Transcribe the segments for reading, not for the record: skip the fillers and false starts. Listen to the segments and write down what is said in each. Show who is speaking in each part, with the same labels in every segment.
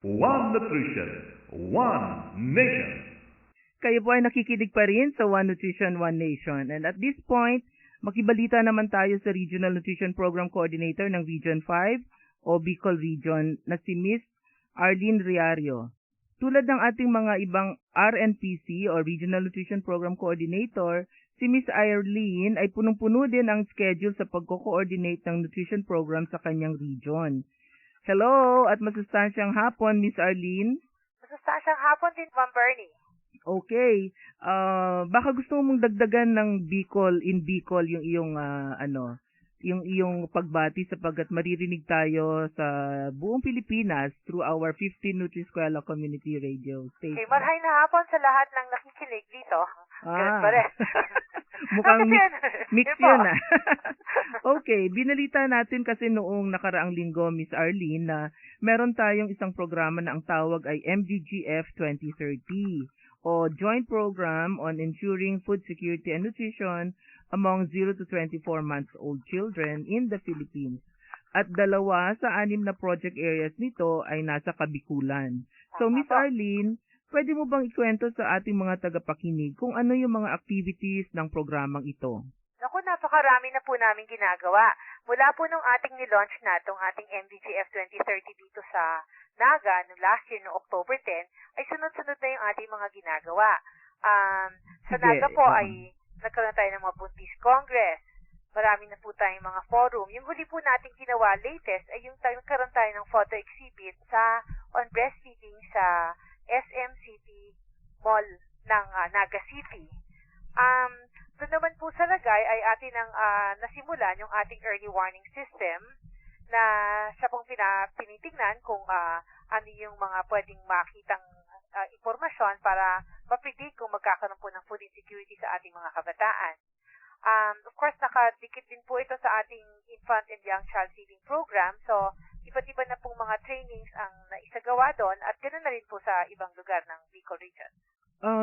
Speaker 1: One Nutrition, One Nation.
Speaker 2: Kayo po ay nakikinig pa rin sa One Nutrition, One Nation. And at this point, makibalita naman tayo sa Regional Nutrition Program Coordinator ng Region 5 o Bicol Region na si Miss Arlene Riario. Tulad ng ating mga ibang RNPC o Regional Nutrition Program Coordinator, si Miss Arlene ay punong-puno din ang schedule sa pagko-coordinate ng nutrition program sa kanyang region. Hello at masustansyang hapon, Miss Arlene.
Speaker 3: Masustansyang hapon din, Ma'am Bernie.
Speaker 2: Okay. Baka gusto mong dagdagan ng Bicol yung iyong yung iyong pagbati sapagkat maririnig tayo sa buong Pilipinas through our 15 Nutri-Eskwela Community Radio Station.
Speaker 3: Okay, marhay na hapon sa lahat ng nakikinig dito. Ganun pa rin.
Speaker 2: Mukhang mix yun ah. Okay, binalita natin kasi noong nakaraang linggo, Miss Arlene, na meron tayong isang programa na ang tawag ay MDGF 2030 o Joint Program on Ensuring Food Security and Nutrition among 0 to 24 months old children in the Philippines. At 2 sa 6 na project areas nito ay nasa Kabikulan. So, Miss Arlene, pwede mo bang ikwento sa ating mga tagapakinig kung ano yung mga activities ng programang ito?
Speaker 3: Naku, napakarami na po namin ginagawa. Mula po nung ating nilaunch na itong ating MDGF 2030 dito sa Naga, no last year, no October 10, ay sunod-sunod na yung ating mga ginagawa. Sa Naga po ay nagkaroon tayo ng mga Buntis Congress. Marami na po tayong mga forum. Yung huli po nating ginawa latest ay yung nagkaroon tayo ng photo exhibit on breastfeeding sa SM City Mall ng Naga City. Doon naman po sa lagay ay atin ang nasimulan yung ating early warning system na siya pong pinitignan kung ano yung mga pwedeng makitang impormasyon para mapredict kung magkakaroon po ng food insecurity sa ating mga kabataan. Of course, nakadikit din po ito sa ating infant and young child feeding program. So, iba't iba na pong mga trainings ang naisagawa doon at ganoon na rin po sa ibang lugar ng Bicol Region.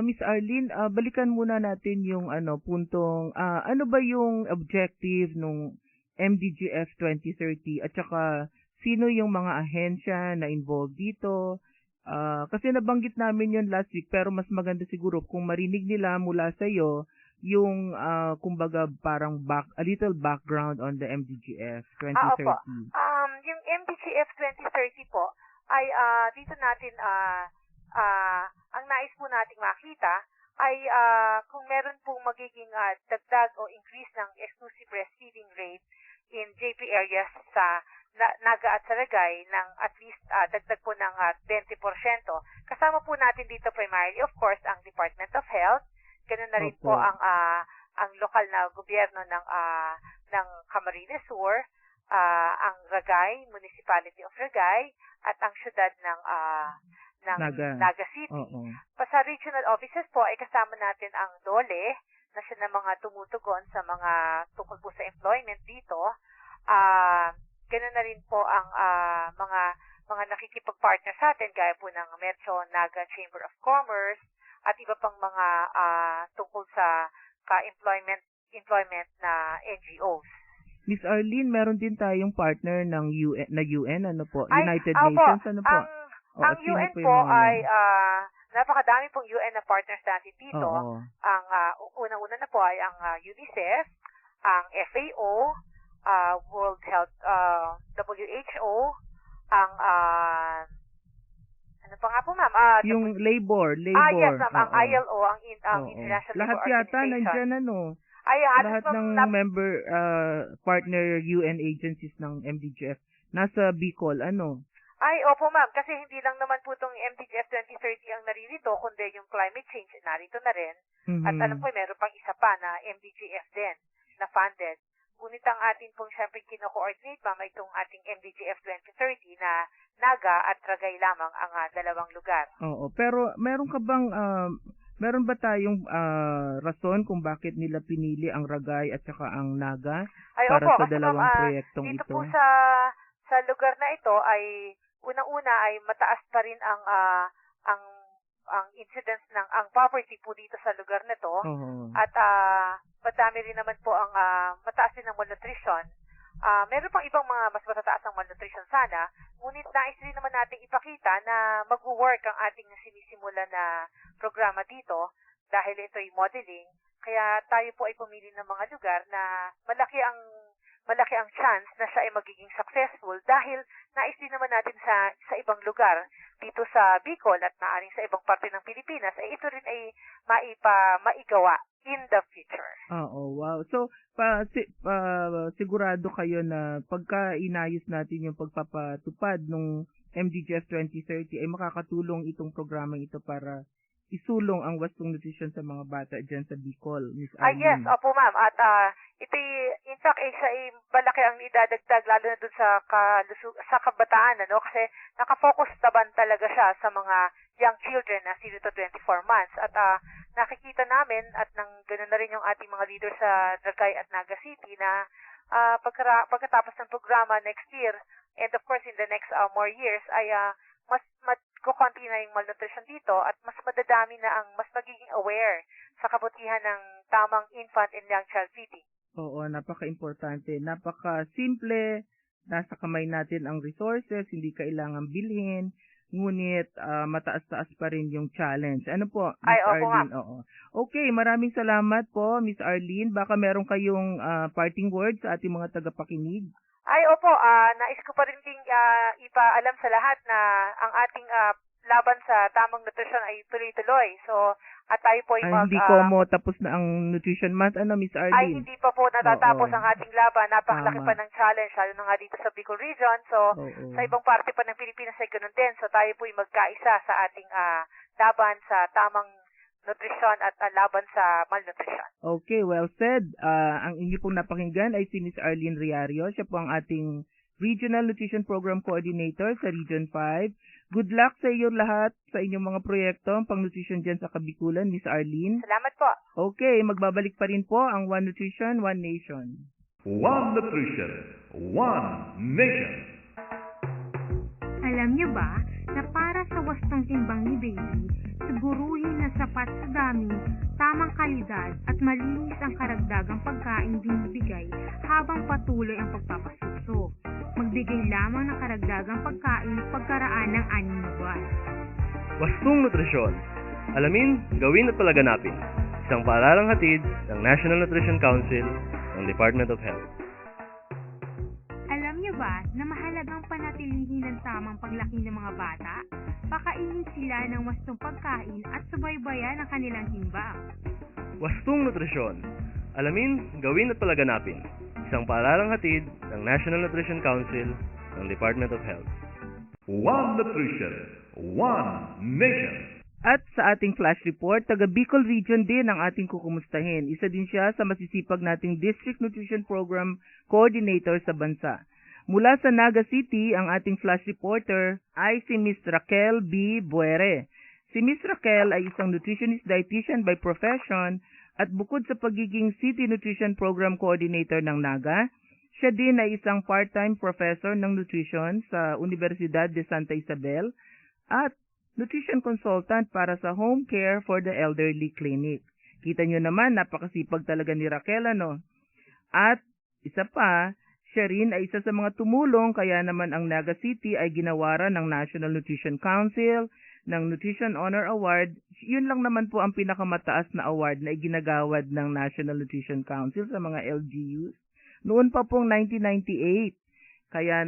Speaker 2: Miss Arlene, balikan muna natin yung puntong ano ba yung objective nung MDGF 2030 at saka sino yung mga ahensya na involved dito? Kasi nabanggit namin yun last week pero mas maganda siguro kung marinig nila mula sa iyo yung kumbaga parang a little background on the MDGF 2030.
Speaker 3: Opo. Yung MDGF 2030 po ay dito natin ang nais po nating makita ay kung meron pong magiging dagdag o increase ng exclusive breastfeeding rate in JP areas sa Naga at Saragay ng at least dagdag po ng 20%. Kasama po natin dito primarily, of course, ang Department of Health. Ganun na rin po ang lokal na gobyerno ng Camarines Sur, ang Ragay, Municipality of Ragay, at ang syudad ng Naga City. Sa regional offices po ay kasama natin ang DOLE na siya na mga tumutugon sa mga tungkol po sa employment dito. Ganun na rin po ang mga nakikipag-partner sa atin gaya po ng Metro Naga Chamber of Commerce at iba pang mga tungkol sa employment na NGOs.
Speaker 2: Miss Arlene, meron din tayong partner ng UN ano po? United Nations ano po?
Speaker 3: Ang UN po ay napakadami pong UN na partners natin dito. Ang unang-una na po ay ang UNICEF, ang FAO, World Health, WHO, ang ano pa nga po ma'am?
Speaker 2: Yung labor.
Speaker 3: Yes ma'am, ang ILO, ang International
Speaker 2: Lahat
Speaker 3: Labour
Speaker 2: yata
Speaker 3: Organization.
Speaker 2: nandyan lahat ng member partner UN agencies ng MDGF nasa Bicol
Speaker 3: Ay, opo ma'am, kasi hindi lang naman po itong MDGF 2030 ang naririto, kundi yung climate change narito na rin. At alam ko, meron pang isa pa na MDGF din na funded. Ngunit ang atin pong siyempre kino-coordinate ma'am ay itong ating MDGF 2030 na Naga at Ragay lamang ang dalawang lugar.
Speaker 2: Oo, pero meron ba tayong rason kung bakit nila pinili ang Ragay at saka ang Naga para sa dalawang proyektong ito?
Speaker 3: Dito po sa lugar na ito ay unang-una ay mataas pa rin ang incidence ng ang poverty po dito sa lugar na to. At madami rin naman po ang mataas din ang malnutrition. Meron pang ibang mga mas matataas ang malnutrition sana, Ngunit nais rin naman nating ipakita na mag-work ang ating sinisimula na programa dito dahil ito'y modeling. Kaya tayo po ay pumili ng mga lugar na malaki ang chance na siya ay magiging successful dahil nais din naman natin sa ibang lugar dito sa Bicol at maaring sa ibang parte ng Pilipinas ay ito rin ay maigawa in the future.
Speaker 2: Oo, wow. So, sigurado kayo na pagka inayos natin yung pagpapatupad ng MDGF 2030 ay makakatulong itong programang ito para isulong ang wastong nutrition sa mga bata dyan sa Bicol, Miss Arlene.
Speaker 3: Yes, opo ma'am. At ito in fact, siya ay malaki ang idadagdag lalo na dun sa kabataan, kasi nakafocus taban talaga siya sa mga young children na 0 to 24 months. At nakikita namin at nang ganoon na rin yung ating mga leader sa Dragay at Naga City na pagkatapos ng programa next year and of course in the next more years ay mas kukonti na yung malnutrition dito at mas madadami na ang mas magiging aware sa kabutihan ng tamang infant and young child feeding.
Speaker 2: Oo, napaka-importante. Napaka-simple. Nasa kamay natin ang resources, hindi kailangan bilhin. Ngunit mataas-taas pa rin yung challenge. Ano po, Miss Arlene? Oo. Okay, maraming salamat po, Miss Arlene. Baka meron kayong parting words sa ating mga tagapakinig.
Speaker 3: Ay, opo, nais ko pa rin ding ipaalam sa lahat na ang ating laban sa tamang nutrisyon ay tuloy-tuloy. So, at tayo po
Speaker 2: hindi ko mo tapos na ang Nutrition Month, Miss Arlene?
Speaker 3: Ay, hindi pa po natatapos ang ating laban. Napakalaki pa ng challenge, lalo na nga dito sa Bicol Region. So, sa ibang parte pa ng Pilipinas ay ganun din. So, tayo po magkaisa sa ating laban sa tamang nutrisyon at laban sa malnutrition.
Speaker 2: Okay, well said. Ang inyo pong napakinggan ay si Miss Arlene Riario. Siya po ang ating Regional Nutrition Program Coordinator sa Region 5. Good luck sa iyo lahat sa inyong mga proyekto pang-nutrition dyan sa Kabikulan, Miss Arlene.
Speaker 3: Salamat po.
Speaker 2: Okay, magbabalik pa rin po ang One Nutrition, One Nation.
Speaker 1: One Nutrition, One Nation.
Speaker 4: Alam niyo ba na para sa wastong timbang ni baby, siguruhin na sapat sa dami, tamang kalidad at malinis ang karagdagang pagkain binibigay habang patuloy ang pagpapasuso. Magbigay lamang ng karagdagang pagkain pagkaraan ng 6 na buwan.
Speaker 5: Wastong nutrisyon. Alamin, gawin at palaganapin. Isang paaralang hatid ng National Nutrition Council ng Department of Health.
Speaker 4: Alam niyo ba na mahalagang panatilihin ang tamang paglaki ng mga bata? Pakainin sila ng wastong pagkain at subaybayan ang kanilang timbang.
Speaker 5: Wastong nutrisyon. Alamin, gawin at palaganapin. Isang paaralang hatid ng National Nutrition Council ng Department of Health.
Speaker 1: One Nutrition, One Nation.
Speaker 2: At sa ating flash report, taga Bicol Region din ang ating kukumustahin. Isa din siya sa masisipag nating District Nutrition Program Coordinator sa bansa. Mula sa Naga City, ang ating flash reporter ay si Miss Raquel B. Buere. Si Miss Raquel ay isang nutritionist dietitian by profession at bukod sa pagiging City Nutrition Program Coordinator ng Naga, siya din ay isang part-time professor ng nutrition sa Universidad de Santa Isabel at nutrition consultant para sa Home Care for the Elderly Clinic. Kita nyo naman, napakasipag talaga ni Raquel, At isa pa, siya rin ay isa sa mga tumulong kaya naman ang Naga City ay ginawaran ng National Nutrition Council ng Nutrition Honor Award. Yun lang naman po ang pinakamataas na award na iginagawad ng National Nutrition Council sa mga LGUs. Noon pa pong 1998. Kaya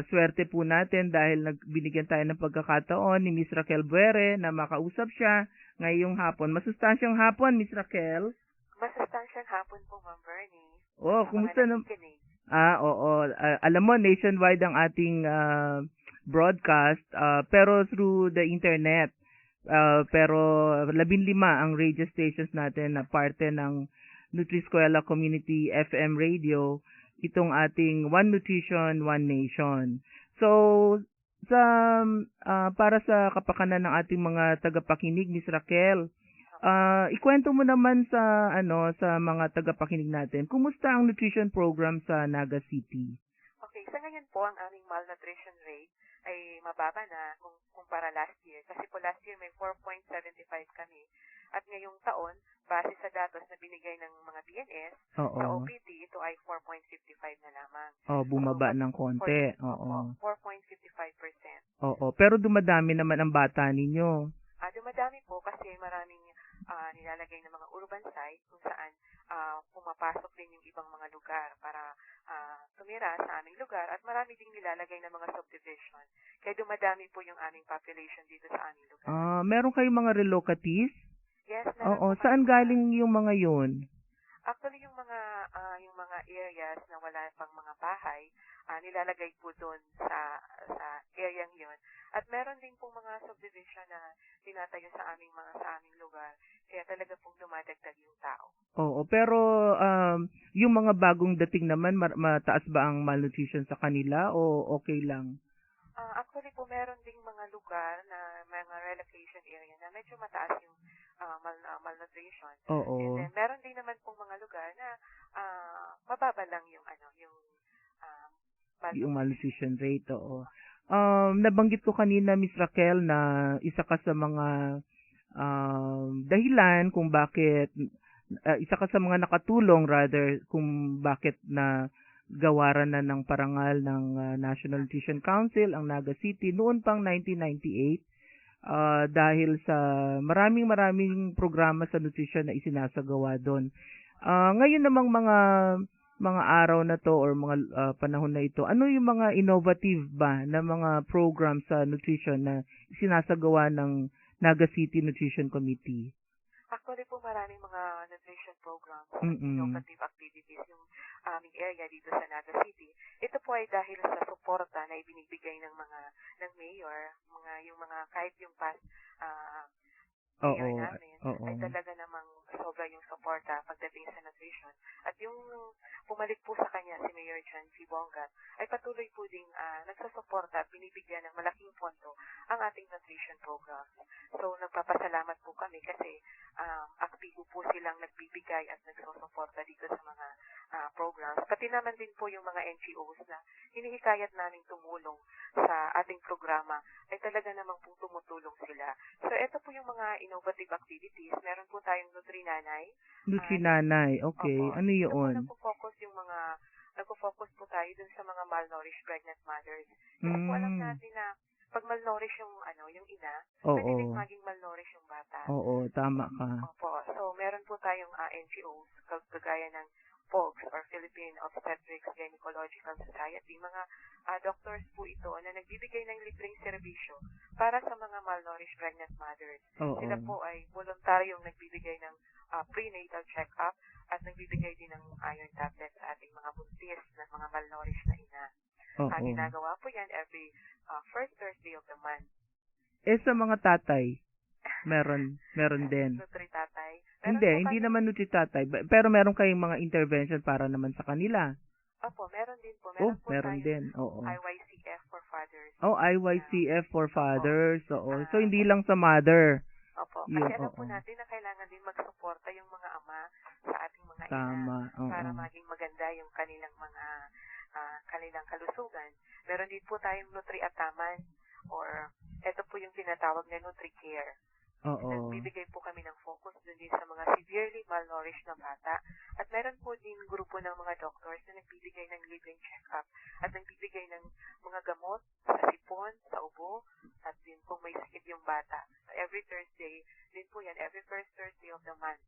Speaker 2: swerte po natin dahil binigyan tayo ng pagkakataon ni Miss Raquel Buere na makausap siya ngayong hapon. Masustansyang hapon, Miss Raquel.
Speaker 3: Masustansyang hapon po, Ma'am Bernie.
Speaker 2: Kumusta na? Oo. Alam mo, nationwide ang ating broadcast, pero through the internet. Pero 15 ang radio stations natin na parte ng Nutriskwela Community FM Radio, itong ating One Nutrition, One Nation. So, para sa kapakanan ng ating mga tagapakinig, Miss Raquel, ikwento mo naman sa mga tagapakinig natin, kumusta ang nutrition program sa Naga City?
Speaker 3: Okay, sa ngayon po ang aming malnutrition rate ay mababa na kumpara last year. Kasi po last year may 4.75 kami. At ngayong taon, base sa datos na binigay ng mga BNS, sa
Speaker 2: Oo.
Speaker 3: OPT, ito ay 4.55 na lamang.
Speaker 2: Oh, bumaba
Speaker 3: So,
Speaker 2: ng konti. Oo.
Speaker 3: 4.55%.
Speaker 2: Oo. Pero dumadami naman ang bata ninyo.
Speaker 3: Dumadami po kasi maraming nilalagay ng mga urban site kung saan pumapasok din yung ibang mga lugar para tumira sa aming lugar at marami ding nilalagay ng mga subdivision. Kaya dumadami po yung aming population dito sa aming lugar.
Speaker 2: Meron kayong mga relocatees?
Speaker 3: Yes, meron
Speaker 2: Oo.
Speaker 3: po
Speaker 2: Saan
Speaker 3: kami
Speaker 2: galing yung mga yun?
Speaker 3: Actually, yung mga areas na wala pang mga bahay, nilalagay po doon sa area yun. At meron din pong mga subdivision na tinatayo sa aming lugar. Kaya talaga pong dumadagdag yung tao.
Speaker 2: Oo. Pero yung mga bagong dating naman, mataas ba ang malnutrition sa kanila o okay lang?
Speaker 3: Actually po, meron ding mga lugar na mga relocation area na medyo mataas yung malnutrition.
Speaker 2: Oo.
Speaker 3: And then, meron din naman pong mga lugar na mababa lang yung
Speaker 2: Yung malnutrition rate, oo. Nabanggit ko kanina, Miss Raquel, na isa ka sa mga dahilan kung bakit, isa ka sa mga nakatulong rather kung bakit na gawaran na ng parangal ng National Nutrition Council ang Naga City noon pang 1998 dahil sa maraming programa sa nutrition na isinasagawa doon. Ngayon namang mga araw na to or mga panahon na ito, ano yung mga innovative ba na mga program sa nutrition na isinasagawa ng Naga City Nutrition Committee?
Speaker 3: Actually po, maraming mga nutrition programs, innovative activities yung aming area dito sa Naga City. Ito po ay dahil sa suporta na ibinibigay ng mayor, yung mga kahit yung past mayor namin, ay talaga namang sobra yung suporta pagdating sa nutrition. At yung pumalik po sa kanya si Mayor John C. Bongat, ay patuloy po ding nagsusuporta at binibigyan ng malaking pondo ang ating nutrition program. So, nagpapasalamat po kami kasi aktibo po silang nagbibigay at nagsusuporta dito sa mga programs. Pati naman din po yung mga NGOs na hinihikayat namin tumulong sa ating programa ay talaga namang po tumutulong sila. So, ito po yung mga innovative activities. Meron po tayong Nutri-Nanay.
Speaker 2: Nutri-Nanay, okay.
Speaker 3: Opo.
Speaker 2: Ano yun?
Speaker 3: Ito po nagpo-focus po tayo dun sa mga malnourished pregnant mothers. Kasi po alam natin na pag malnourished yung ina, pwede din maging malnourished yung bata.
Speaker 2: Oo, tama ka.
Speaker 3: Opo. So, meron po tayong NGOs, kagaya ng POGS or Philippine Obstetrics Gynecological Society. Mga doctors po ito na nagbibigay ng libreng serbisyo para sa mga malnourished pregnant mothers. Sila po ay voluntaryong nagbibigay ng prenatal check-up at nagbibigay din ng iron tablets sa ating mga buntis na mga malnourished na ina. Ginagawa po yan every first Thursday of the month.
Speaker 2: Sa mga tatay, meron din.
Speaker 3: Nutri-tatay.
Speaker 2: Hindi naman nutri-tatay. Pero meron kayong mga intervention para naman sa kanila.
Speaker 3: Opo, meron din po.
Speaker 2: Meron din. Oo.
Speaker 3: IYCF for fathers.
Speaker 2: IYCF for fathers. Oo. So, hindi lang sa mother.
Speaker 3: Opo. Kasi alam po natin na kailangan din magsuporta yung mga ama sa ating mga ina para maging maganda yung kanilang kanilang kalusugan. Meron din po tayong Nutri-Ataman or ito po yung tinatawag na Nutri-Care. Nagbibigay po kami ng focus dun din sa mga severely malnourished na bata. At meron po din grupo ng mga doctors na nagbibigay ng libreng check-up at nagbibigay ng mga gamot sa sipon, sa ubo, at din kung may sakit yung bata. So every Thursday, din po yan, every first Thursday of the month.